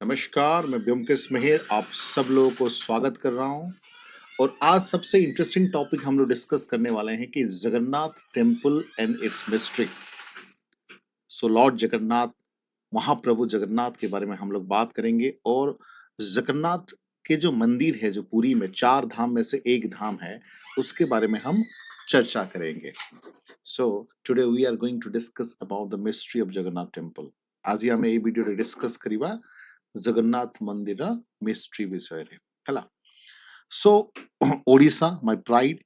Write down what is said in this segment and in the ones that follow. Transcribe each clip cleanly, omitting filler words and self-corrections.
नमस्कार, मैं ब्योमकेश मेहर आप सब लोगों को स्वागत कर रहा हूँ। और आज सबसे इंटरेस्टिंग टॉपिक हम लोग डिस्कस करने वाले हैं कि Jagannath temple and it's mystery. So lord Jagannath, Mahaprabhu Jagannath के बारे में हम लोग बात करेंगे। और जगन्नाथ के जो मंदिर है जो पुरी में 4 धाम में से एक धाम है, उसके बारे में हम चर्चा करेंगे। So today we are going to discuss about the mystery of Jagannath temple. आज ଆମେ ଏଇ ଭିଡିଓରେ डिस्कस କରିବା जगन्नाथ मंदिर मिस्ट्री विषय है। So Odisha, my pride,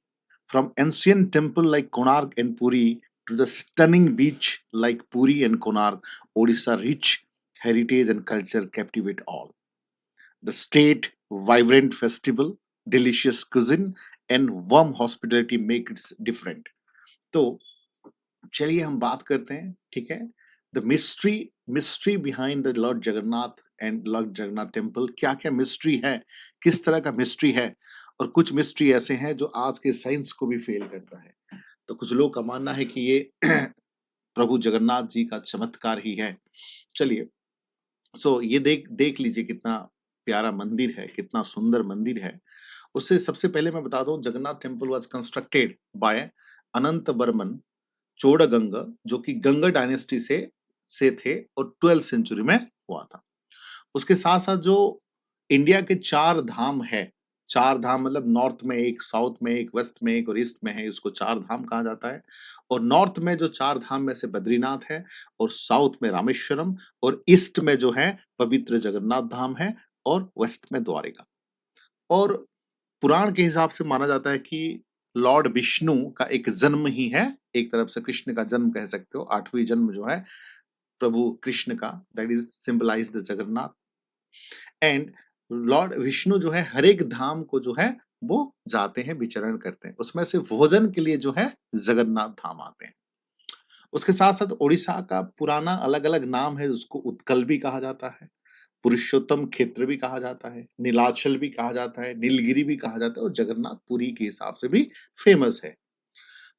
from ancient temple like Konark and Puri to the stunning beach like Puri and Konark, Odisha rich heritage and culture captivate all. The state vibrant festival, delicious cuisine and warm hospitality make it different. तो चलिए हम बात करते हैं, ठीक है। The mystery behind the Lord Jagannath and Lord Jagannath temple, क्या क्या मिस्ट्री है, किस तरह का मिस्ट्री है। और कुछ मिस्ट्री ऐसे हैं जो आज के साइंस को भी फेल करता है। तो कुछ लोग का मानना है कि ये प्रभु जगन्नाथ जी का चमत्कार ही है। चलिए, सो ये देख देख लीजिए कितना प्यारा मंदिर है, कितना सुंदर मंदिर है। उससे सबसे पहले मैं बता दूं, Jagannath temple was constructed by Anant Barman Chodaganga, जो कि गंगा डायनेस्टी से थे और 12th सेंचुरी में हुआ था। उसके साथ साथ जो इंडिया के 4 धाम है, 4 धाम मतलब नॉर्थ में एक, साउथ में एक, वेस्ट में एक और ईस्ट में है, इसको 4 धाम कहा जाता है। और नॉर्थ में जो 4 धाम में से बद्रीनाथ है, और साउथ में रामेश्वरम, और ईस्ट में जो है पवित्र जगन्नाथ धाम है, और वेस्ट में द्वारिका। और पुराण के हिसाब से माना जाता है कि लॉर्ड विष्णु का एक जन्म ही है, एक तरफ से कृष्ण का जन्म कह सकते हो, 8वीं जन्म जो है प्रभु कृष्ण का, that is symbolize the Jagannath. And lord Vishnu जो है हर एक धाम को जो है वो जाते हैं, विचरण करते हैं। उसमें से भोजन के लिए जो है जगन्नाथ धाम आते हैं। उसके साथ साथ उड़ीसा का पुराना अलग अलग नाम है, उसको उत्कल भी कहा जाता है, पुरुषोत्तम क्षेत्र भी कहा जाता है, नीलाचल भी कहा जाता है, नीलगिरी भी कहा जाता है, और जगन्नाथ पुरी के हिसाब से भी फेमस है।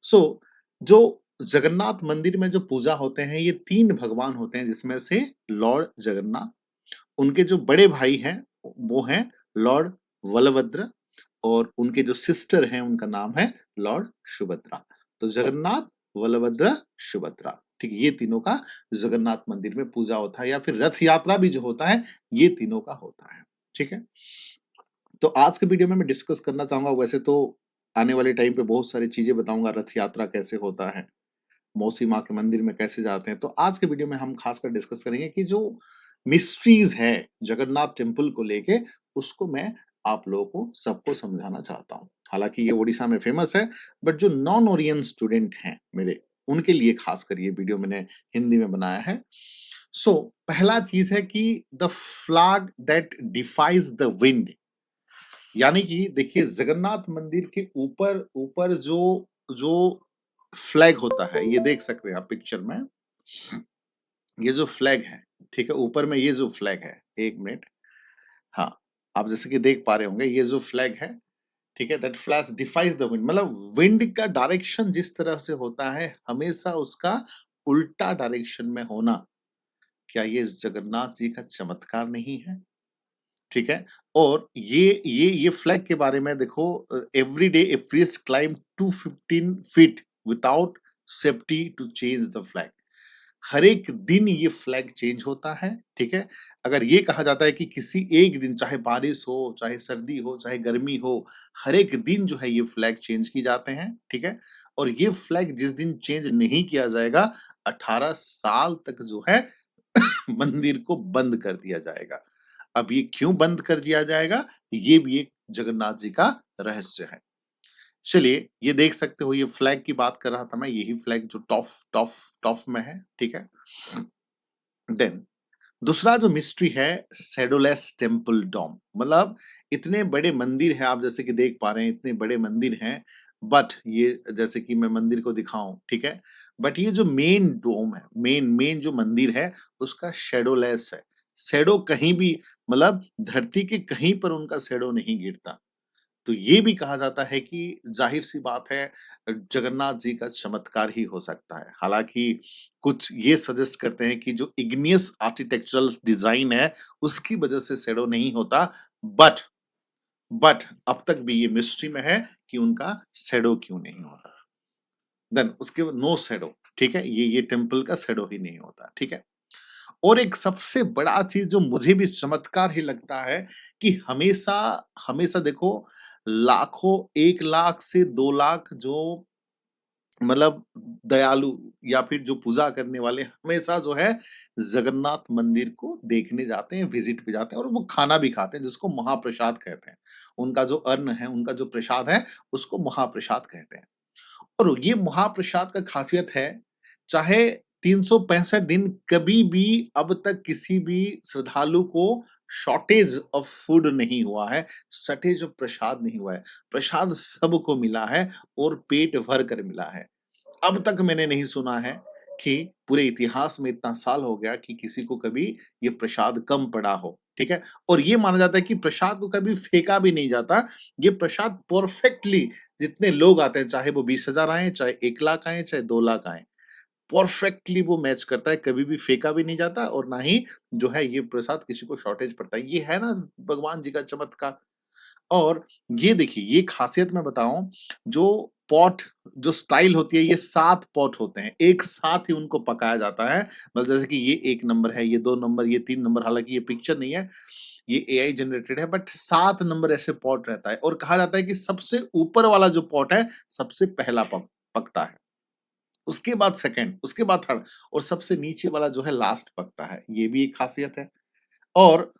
सो जो जगन्नाथ मंदिर में जो पूजा होते हैं, ये 3 भगवान होते हैं, जिसमें से लॉर्ड जगन्नाथ, उनके जो बड़े भाई हैं वो हैं लॉर्ड बलभद्र, और उनके जो सिस्टर हैं उनका नाम है लॉर्ड सुभद्रा। तो जगन्नाथ, बलभद्र, सुभद्रा, ठीक, ये तीनों का जगन्नाथ मंदिर में पूजा होता है। या फिर रथ यात्रा भी जो होता है, ये तीनों का होता है, ठीक है। तो आज के वीडियो में मैं डिस्कस करना चाहूंगा, वैसे तो आने वाले टाइम पे बहुत सारी चीजें बताऊंगा, रथ यात्रा कैसे होता है, मौसी माँ के मंदिर में कैसे जाते हैं। तो आज के वीडियो में हम खासकर डिस्कस करेंगे कि जो मिस्ट्रीज है जगन्नाथ टेम्पल को लेके, उसको मैं आप लोगों को सबको समझाना चाहता हूँ। हालांकि ये उड़ीसा में फेमस है, बट जो नॉन ओरियन स्टूडेंट हैं मेरे, उनके लिए खासकर ये वीडियो मैंने हिंदी में बनाया है। सो पहला चीज है कि the flag that defies the wind, यानी कि देखिए जगन्नाथ मंदिर के ऊपर ऊपर जो जो फ्लैग होता है, ये देख सकते हैं आप पिक्चर में, ये जो फ्लैग है, ठीक है, ऊपर में ये जो फ्लैग है, एक मिनट, हाँ, आप जैसे कि देख पा रहे होंगे, ये जो फ्लैग है, ठीक है, that flag defies the wind, मतलब विंड का डायरेक्शन जिस तरह से होता है, हमेशा उसका उल्टा डायरेक्शन में होना, क्या ये जगन्नाथ जी का चमत्कार नहीं है? ठीक है। और ये फ्लैग के बारे में देखो, every day a priest climb 215 feet without safety to change the flag. हर एक दिन ये फ्लैग चेंज होता है, ठीक है। अगर ये कहा जाता है कि किसी एक दिन, चाहे बारिश हो, चाहे सर्दी हो, चाहे गर्मी हो, हर एक दिन जो है ये फ्लैग चेंज की जाते हैं, ठीक है। और ये फ्लैग जिस दिन चेंज नहीं किया जाएगा, 18 साल तक जो है मंदिर को बंद कर दिया जाएगा। अब ये क्यों बंद कर दिया जाएगा, ये भी एक जगन्नाथ जी का रहस्य है। चलिए, ये देख सकते हो, ये फ्लैग की बात कर रहा था मैं, यही फ्लैग जो टॉप टॉप टॉप में है, ठीक है। देन दूसरा जो मिस्ट्री है, शैडोलेस टेम्पल डोम, मतलब इतने बड़े मंदिर है, आप जैसे कि देख पा रहे हैं, इतने बड़े मंदिर हैं, बट ये जैसे कि मैं मंदिर को दिखाऊं, ठीक है, बट ये जो मेन डोम है, मेन मेन जो मंदिर है, उसका शैडोलेस है। शैडो कहीं भी, मतलब धरती के कहीं पर उनका शैडो नहीं गिरता। तो ये भी कहा जाता है कि ज़ाहिर-सी बात है जगन्नाथ जी का चमत्कार ही हो सकता है। हालाँकि कुछ ये सजेस्ट करते हैं कि जो इग्नियस आर्किटेक्चरल डिज़ाइन है, उसकी वजह से शैडो नहीं होता, बट बट अब तक भी ये मिस्ट्री में है कि उनका शैडो क्यों नहीं होता। देन उसके बाद नो शैडो, ठीक है? ये टेम्पल का शैडो ही नहीं होता, ठीक है? और एक सबसे बड़ा चीज़ जो मुझे भी चमत्कार ही लगता है कि हमेशा हमेशा देखो लाखों 1 लाख से 2 लाख जो मतलब दयालु या फिर जो पूजा करने वाले हमेशा जो है जगन्नाथ मंदिर को देखने जाते हैं, विज़िट पे जाते हैं और वो खाना भी खाते हैं जिसको महाप्रसाद कहते हैं। उनका जो अन्न है, उनका जो प्रसाद है, उसको महाप्रसाद कहते हैं। और ये महाप्रसाद का खासियत है, चाहे 365 दिन कभी भी अब तक किसी भी श्रद्धालु को शॉर्टेज ऑफ फूड नहीं हुआ है, शॉर्टेज ऑफ प्रसाद नहीं हुआ है। प्रसाद सबको मिला है और पेट भर कर मिला है। अब तक मैंने नहीं सुना है कि पूरे इतिहास में इतना साल हो गया कि किसी को कभी ये प्रसाद कम पड़ा हो, ठीक है? और ये माना जाता है कि प्रसाद को कभी फेंका भी नहीं जाता। ये प्रसाद परफेक्टली जितने लोग आते हैं, चाहे वो 20,000 आएँ, चाहे 1 लाख आएँ, चाहे 2 लाख आएँ, परफेक्टली वो मैच करता है, कभी भी फेंका भी नहीं जाता और ना ही जो है ये प्रसाद किसी को शॉर्टेज पड़ता है। ये है ना भगवान जी का चमत्कार। और ये देखिए, ये ख़ासियत मैं बताऊँ, जो पॉट जो स्टाइल होती है, ये 7 पॉट होते हैं, एक साथ ही उनको पकाया जाता है। मतलब जैसे कि ये 1 नंबर है, ये 2 नंबर, ये 3 नंबर, हालाँकि ये पिक्चर नहीं है, ये एआई जनरेटेड है, बट 7 नंबर ऐसे पॉट रहता है और कहा जाता है कि सबसे ऊपर वाला जो पॉट है, सबसे पहला पकता है। उसके बाद सेकंड, उसके बाद थर्ड और सबसे नीचे वाला जो है लास्ट पकता है। ये भी एक ख़ासियत है। और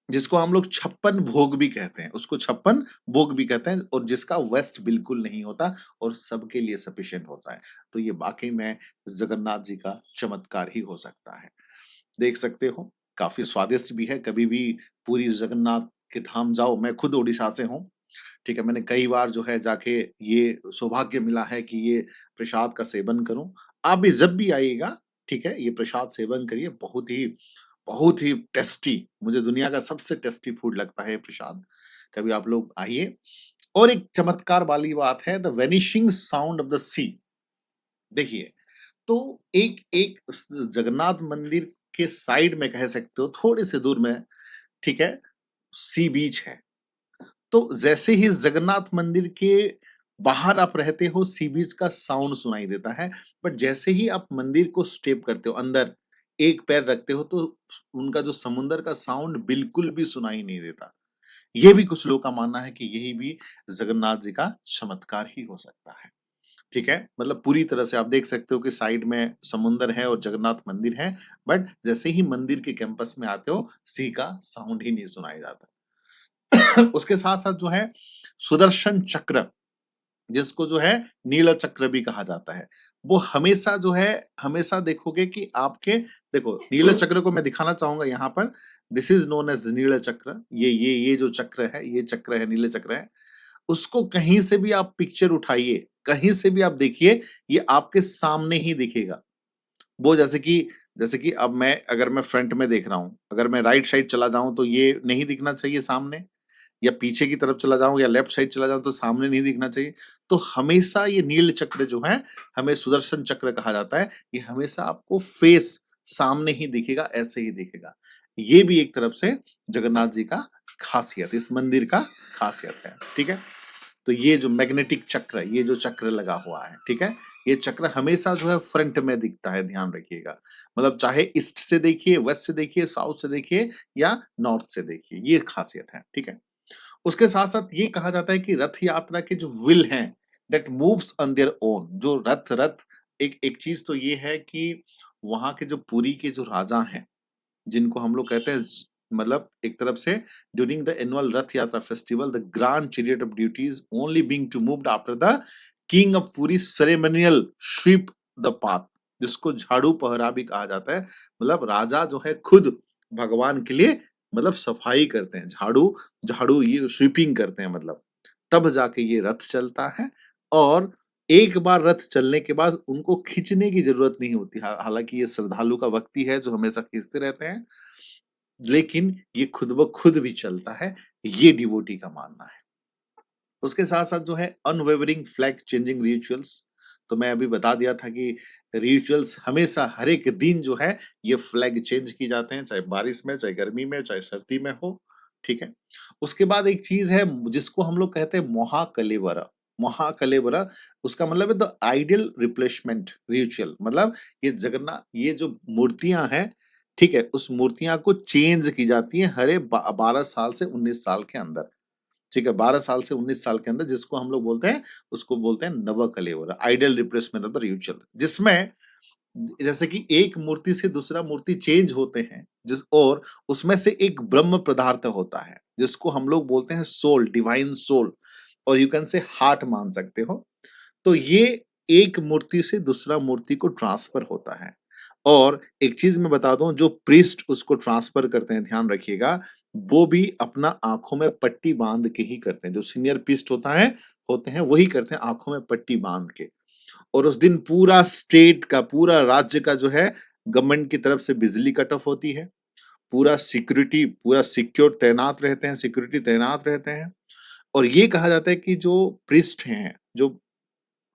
जिसको हम लोग छप्पन भोग भी कहते हैं, उसको छप्पन भोग भी कहते हैं और जिसका वेस्ट बिल्कुल नहीं होता और सबके लिए सफिशिएंट होता है। तो ये वाक़ई में जगन्नाथ जी का चमत्कार ही हो सकता है। देख सकते हो, काफ़ी स्वादिष्ट भी है, कभी भी पुरी जगन्नाथ के धाम जाओ, मैं खुद ओडिशा से हूँ, ठीक है? मैंने कई बार जो है जाके ये सौभाग्य मिला है कि ये प्रसाद का सेवन करूँ। आप भी जब भी आइएगा, ठीक है? ये प्रसाद सेवन करिए, बहुत ही टेस्टी, मुझे दुनिया का सबसे टेस्टी फूड लगता है ये प्रसाद। कभी आप लोग आइए। और एक चमत्कार वाली बात है, the vanishing sound of the sea. देखिए, तो एक एक स जगन्नाथ मंदिर के साइड में कह सकते हो, थोड़े से दूर में, ठीक है? सी बीच है। तो जैसे ही जगन्नाथ मंदिर के बाहर आप रहते हो, सी बीच का साउंड सुनाई देता है, बट जैसे ही आप मंदिर को स्टेप करते हो अंदर, एक पैर रखते हो, तो उनका जो समुंदर का साउंड बिल्कुल भी सुनाई नहीं देता। ये भी कुछ लोगों का मानना है कि यही भी जगन्नाथ जी का चमत्कार ही हो सकता है। ठीक है? मतलब पूरी तरह से आप देख सकते हो कि साइड में समुंदर है और जगन्नाथ मंदिर है, बट जैसे ही मंदिर के कैंपस में आते हो, सी का साउंड ही नहीं सुनाई जाता। उसके साथ-साथ जो है सुदर्शन चक्र, जिसको जो है नील चक्र भी कहा जाता है। वो हमेशा जो है, हमेशा देखोगे कि आपके देखो नील चक्र को मैं दिखाना चाहूँगा यहाँ पर, दिस इज़ नोन एज़ नील चक्र। ये जो चक्र है, ये चक्र है, नील चक्र है। उसको कहीं से भी आप पिक्चर उठाइए, कहीं से भी आप देखिए, ये आपके सामने ही दिखेगा। वो जैसे कि अब मैं अगर मैं फ्रंट में देख रहा हूँ, अगर मैं राइट साइड चला जाऊँ तो ये नहीं दिखना चाहिए सामने, या पीछे की तरफ चला जाऊँ या लेफ्ट साइड चला जाऊँ तो सामने नहीं दिखना चाहिए। तो हमेशा ये नील चक्र जो है, हमें सुदर्शन चक्र कहा जाता है, ये हमेशा आपको फेस सामने ही दिखेगा, ऐसे ही दिखेगा। ये भी एक तरफ से जगन्नाथ जी का खासियत, इस मंदिर का खासियत है, ठीक है? तो ये जो मैग्नेटिक चक्र है, ये जो चक्र लगा हुआ है, ठीक है? ये चक्र हमेशा जो है फ्रंट में दिखता है, ध्यान रखिएगा। मतलब चाहे ईस्ट से देखिए, वेस्ट से देखिए, साउथ से देखिए या नॉर्थ से देखिए, ये खासियत है, ठीक है? उसके साथ-साथ ये कहा जाता है कि रथ यात्रा के जो व्हील हैं, that moves on their own. जो रथ रथ एक एक चीज़ तो ये है कि वहाँ के जो पुरी के जो राजा हैं, जिनको हम लोग कहते हैं मतलब एक तरफ से during the annual Rath Yatra festival the grand chariot of duties only being to moved after the king of Puri ceremonial sweep the path, जिसको झाड़ू पहरा भी कहा जाता है। मतलब राजा जो है खुद भगवान के लिए मतलब सफाई करते हैं, झाड़ू झाड़ू ये स्वीपिंग करते हैं, मतलब तब जाके ये रथ चलता है। और एक बार रथ चलने के बाद उनको खींचने की जरूरत नहीं होती। हालांकि ये श्रद्धालु का भक्ति है जो हमेशा खींचते रहते हैं, लेकिन ये खुद ब खुद भी चलता है, ये डिवोटी का मानना है। उसके साथ-साथ जो है अनवेवरिंग फ्लैग चेंजिंग रिचुअल्स, तो मैं अभी बता दिया था कि रिचुअल्स हमेशा हर एक दिन जो है ये फ्लैग चेंज की जाते हैं, चाहे बारिश में, चाहे गर्मी में, चाहे सर्दी में हो, ठीक है? उसके बाद एक चीज़ है जिसको हम लोग कहते हैं महाकलेबरा। महाकलेबरा उसका मतलब है द आइडियल रिप्लेसमेंट रिचुअल, मतलब ये जो मूर्तियाँ हैं, ठीक है? उस मूर्तियाँ को चेंज की जाती हैं हर 12 साल से 19 साल के अंदर। ठीक है, 12 साल से 19 साल के अंदर जिसको हम लोग बोलते हैं, उसको बोलते हैं नवकलेवर, ideal replacement of the ritual, जिसमें जैसे कि एक मूर्ति से दूसरा मूर्ति चेंज होते हैं, और उसमें से एक ब्रह्म पदार्थ होता है, जिसको हम लोग बोलते हैं सोल, डिवाइन सोल, और यू कैन से हार्ट मान सकते हो। तो ये एक मूर्ति से दूसरा मूर्ति को ट्रांसफर होता है। और एक चीज मैं बता दूं, जो प्रीस्ट उसको ट्रांसफर करते हैं, ध्यान रखिएगा, वो भी अपना आंखों में पट्टी बांध के ही करते हैं। जो सीनियर प्रीस्ट होते हैं वही करते हैं, आंखों में पट्टी बांध के। और उस दिन पूरा स्टेट का, पूरा राज्य का जो है, गवर्नमेंट की तरफ से बिजली कट ऑफ होती है, पूरा सिक्योर तैनात रहते हैं, सिक्योरिटी तैनात रहते हैं। और ये कहा जाता है कि जो प्रीस्ट हैं, जो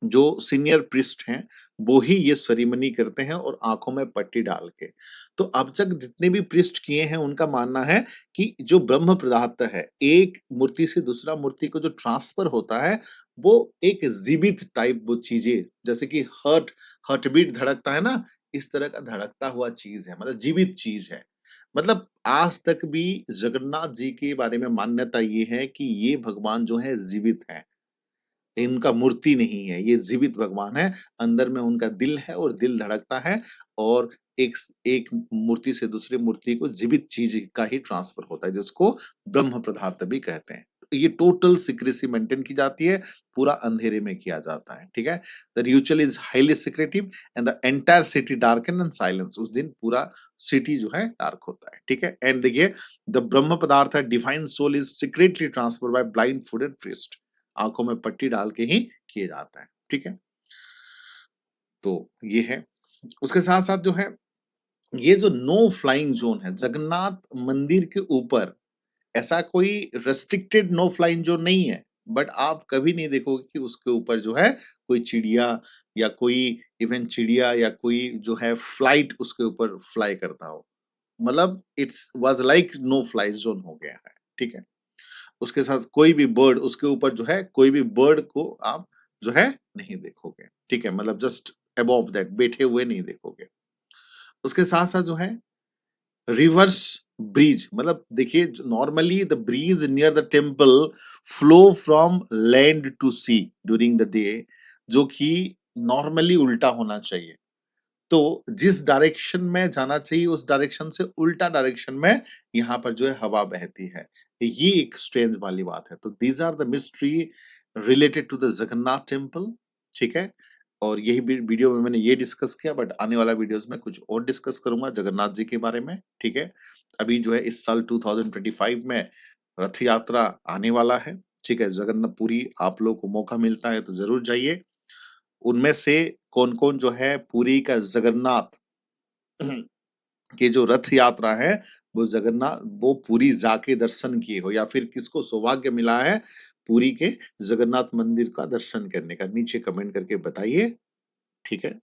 जो सीनियर प्रीस्ट हैं, वो ही ये सेरेमनी करते हैं, और आंखों में पट्टी डाल के। तो अब तक जितने भी प्रीस्ट किए हैं, उनका मानना है कि जो ब्रह्म पदार्थ है, एक मूर्ति से दूसरा मूर्ति को जो ट्रांसफर होता है, वो एक जीवित टाइप वो चीजें, जैसे कि हार्ट बीट धड़कता है ना, इस तरह का धड़कता हुआ चीज है, मतलब जीवित चीज है। मतलब आज तक भी जगन्नाथ जी के बारे में मान्यता ये है कि ये भगवान जो है जीवित है, इनका मूर्ति नहीं है, ये जीवित भगवान है, अंदर में उनका दिल है और दिल धड़कता है, और एक मूर्ति से दूसरी मूर्ति को जीवित चीज का ही ट्रांसफर होता है, जिसको ब्रह्म पदार्थ भी कहते हैं। तो ये टोटल सीक्रेसी मेंटेन की जाती है, पूरा अंधेरे में किया जाता है, ठीक है? The ritual is highly secretive and the entire city darken and silence, उस दिन पूरा सिटी जो है डार्क होता है, ठीक है? एंड देखिए, the Brahma Padartha divine soul is secretly transferred by blindfolded priest, आंखों में पट्टी डाल के ही किए जाता है, ठीक है? तो ये है। उसके साथ साथ जो है, ये जो नो फ्लाइंग जोन है जगन्नाथ मंदिर के ऊपर, ऐसा कोई रेस्ट्रिक्टेड नो फ्लाइंग जोन नहीं है, बट आप कभी नहीं देखोगे कि उसके ऊपर जो है कोई चिड़िया, या कोई इवन चिड़िया या कोई जो है फ्लाइट उसके ऊपर फ्लाई करता हो। मतलब it's was like no fly zone हो गया है, ठीक है? उसके साथ कोई भी बर्ड, उसके ऊपर जो है कोई भी बर्ड को आप जो है नहीं देखोगे, ठीक है? मतलब जस्ट अबव दैट, बैठे हुए नहीं देखोगे। उसके साथ साथ जो है रिवर्स ब्रीज, मतलब देखिए, normally the breeze near the temple flow from land to sea during the day, जो कि नॉर्मली उल्टा होना चाहिए। तो जिस डायरेक्शन में जाना चाहिए, उस डायरेक्शन से उल्टा डायरेक्शन में यहाँ पर जो है हवा बहती है। ये एक स्ट्रेंज वाली बात है। तो these are the mystery related to the Jagannath temple, ठीक है? और यही वीडियो में मैंने ये डिस्कस किया, बट आने वाला वीडियोस में कुछ और डिस्कस करूंगा जगन्नाथ जी के बारे में, ठीक है? अभी जो है इस साल 2025 में रथ यात्रा आने वाला है, ठीक है? जगन्नाथपुरी आप लोगों को मौका मिलता है तो जरूर जाइए। उनमें से कौन-कौन जो है पुरी का जगन्नाथ की जो रथ यात्रा है, वो पुरी जाके दर्शन किए हो, या फिर किसको सौभाग्य मिला है पुरी के जगन्नाथ मंदिर का दर्शन करने का, नीचे कमेंट करके बताइए, ठीक है?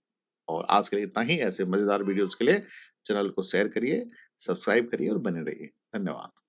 और आज के लिए इतना ही। ऐसे मजेदार वीडियोस के लिए चैनल को शेयर करिए, सब्सक्राइब करिए और बने रहिए। धन्यवाद।